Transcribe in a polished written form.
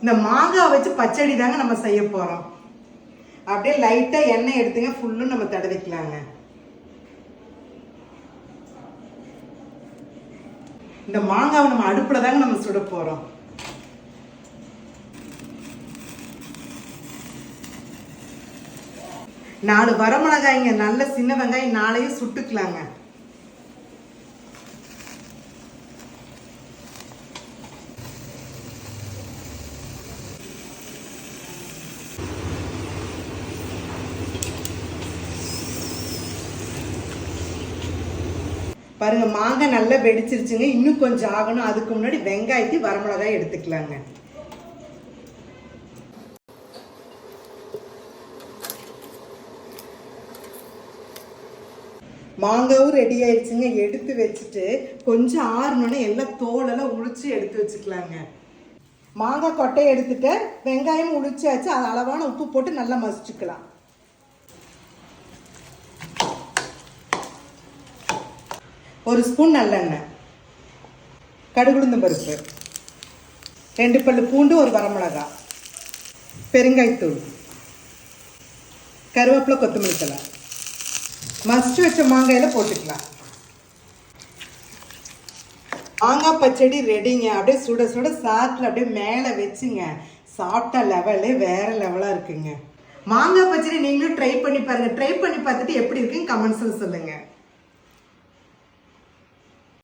இந்த மாங்காய் வச்சு பச்சடி தாங்க நம்ம செய்ய போறோம். அப்படியே லைட்டா எண்ணெய் எடுத்துங்க, ஃபுல்லும் நம்ம தடவிக்கலாங்க. இந்த மாங்காவை நம்ம அடுப்புல தாங்க நம்ம சுட போறோம். நாலு வரமிளகாய்ங்க, நல்ல சின்ன வெங்காயம் 4 சுட்டுக்கலாங்க. பாருங்க, மாங்காய் நல்லா வெடிச்சிருச்சுங்க. இன்னும் கொஞ்சம் ஆகணும். அதுக்கு முன்னாடி வெங்காயத்தையும் வரமிளகாய் எடுத்துக்கலாங்க. மாங்காவும் ரெடி ஆயிடுச்சுங்க. எடுத்து வச்சுட்டு கொஞ்சம் ஆறணுன்னு எல்லாம் தோலெல்லாம் உளிச்சு எடுத்து வச்சுக்கலாங்க. மாங்காய் கொட்டையை எடுத்துட்டு வெங்காயம் உளிச்சாச்சு. அது அளவான உப்பு போட்டு நல்லா மசிச்சுக்கலாம். ஒரு ஸ்பூன் நல்லெண்ணெய், கடுகுளுந்தம் பருப்பு, 2 பல்லு பூண்டு, ஒரு வரமிளகாய், பெருங்காயத்தூள், கருவேப்பிலை, கொத்தமல்லி தழை, மசிச்சு வச்ச மாங்காயில போட்டுக்கலாம். மாங்காய் பச்சடி ரெடிங்க. அப்படியே சுட சுட சாத்தில் அப்படியே மேலே வச்சுங்க. சாப்பிட்ட லெவலே வேற லெவலாக இருக்குங்க. மாங்காய் பச்சடி நீங்களும் ட்ரை பண்ணி பாருங்க. ட்ரை பண்ணி பார்த்துட்டு எப்படி இருக்குன்னு கமெண்ட்ஸில் சொல்லுங்க.